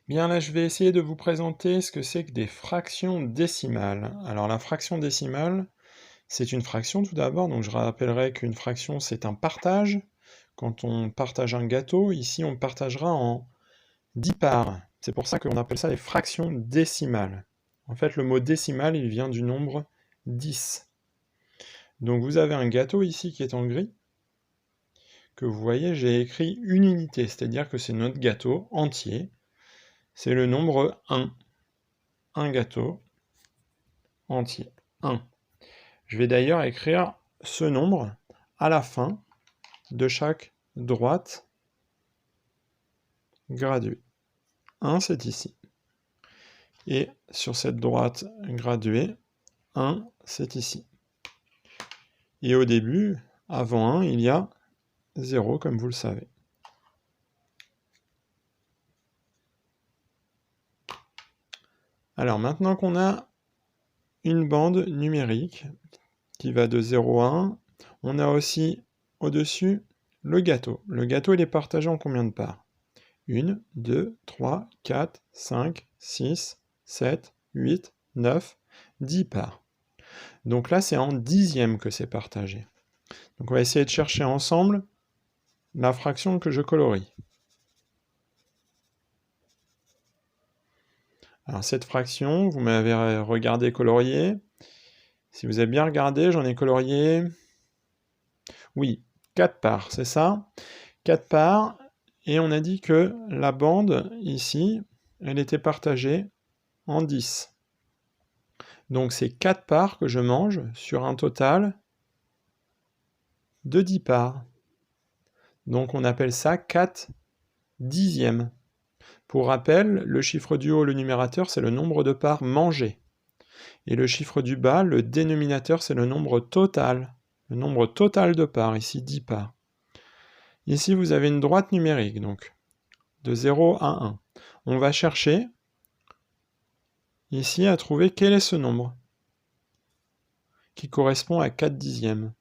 Bien là, je vais essayer de vous présenter ce que c'est que des fractions décimales. Alors la fraction décimale, c'est une fraction tout d'abord, donc je rappellerai qu'une fraction c'est un partage. Quand on partage un gâteau, ici on partagera en 10 parts. C'est pour ça qu'on appelle ça les fractions décimales. En fait, le mot décimal, il vient du nombre 10. Donc vous avez un gâteau ici qui est en gris, que vous voyez, j'ai écrit une unité, c'est-à-dire que c'est notre gâteau entier. C'est le nombre 1. Un gâteau entier. 1. Je vais d'ailleurs écrire ce nombre à la fin de chaque droite graduée. 1, c'est ici. Et sur cette droite graduée, 1, c'est ici. Et au début, avant 1, il y a 0, comme vous le savez. Alors maintenant qu'on a une bande numérique qui va de 0 à 1, on a aussi au-dessus le gâteau. Le gâteau, il est partagé en combien de parts? 1, 2, 3, 4, 5, 6, 7, 8, 9, 10 parts. Donc là, c'est en dixième que c'est partagé. Donc on va essayer de chercher ensemble la fraction que je colorie. Alors cette fraction, vous m'avez regardé colorier. Si vous avez bien regardé, j'en ai colorié, oui, 4 parts, c'est ça? 4 parts, et on a dit que la bande, ici, elle était partagée en 10. Donc c'est 4 parts que je mange sur un total de 10 parts. Donc on appelle ça 4 dixièmes. Pour rappel, le chiffre du haut, le numérateur, c'est le nombre de parts mangées. Et le chiffre du bas, le dénominateur, c'est le nombre total. Le nombre total de parts, ici 10 parts. Ici, vous avez une droite numérique, donc de 0 à 1. On va chercher ici à trouver quel est ce nombre qui correspond à 4 dixièmes.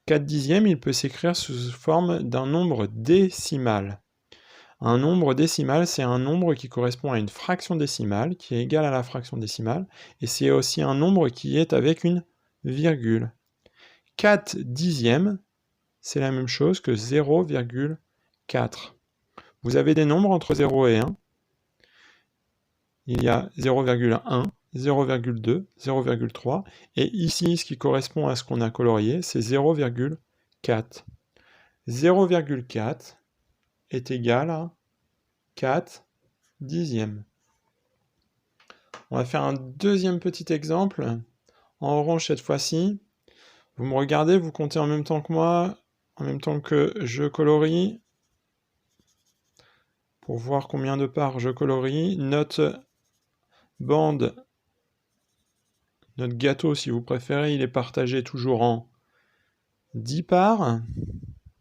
4 dixièmes, il peut s'écrire sous forme d'un nombre décimal. Un nombre décimal, c'est un nombre qui correspond à une fraction décimale, qui est égale à la fraction décimale, et c'est aussi un nombre qui est avec une virgule. 4 dixièmes, c'est la même chose que 0,4. Vous avez des nombres entre 0 et 1. Il y a 0,1, 0,2, 0,3, et ici, ce qui correspond à ce qu'on a colorié, c'est 0,4. 0,4 est égal à 4 dixièmes. On va faire un deuxième petit exemple, en orange cette fois-ci. Vous me regardez, vous comptez en même temps que moi, en même temps que je colorie, pour voir combien de parts je colorie. Notre bande, notre gâteau si vous préférez, il est partagé toujours en 10 parts.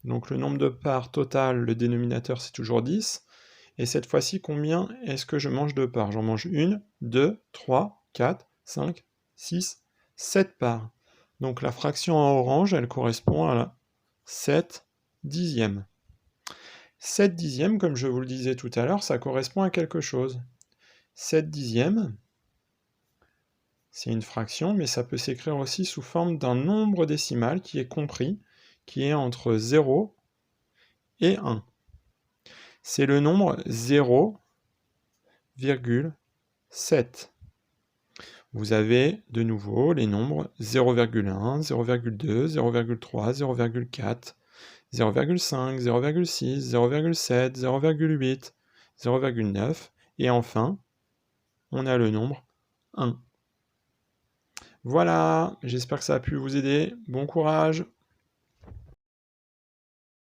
Donc le nombre de parts total, le dénominateur c'est toujours 10. Et cette fois-ci, combien est-ce que je mange de parts? J'en mange 1, 2, 3, 4, 5, 6, 7 parts. Donc la fraction en orange, elle correspond à 7 dixièmes. 7 dixièmes, comme je vous le disais tout à l'heure, ça correspond à quelque chose. 7 dixièmes, c'est une fraction, mais ça peut s'écrire aussi sous forme d'un nombre décimal qui est compris, qui est entre 0 et 1. C'est le nombre 0,7. Vous avez de nouveau les nombres 0,1, 0,2, 0,3, 0,4, 0,5, 0,6, 0,7, 0,8, 0,9, et enfin, on a le nombre 1. Voilà, j'espère que ça a pu vous aider. Bon courage!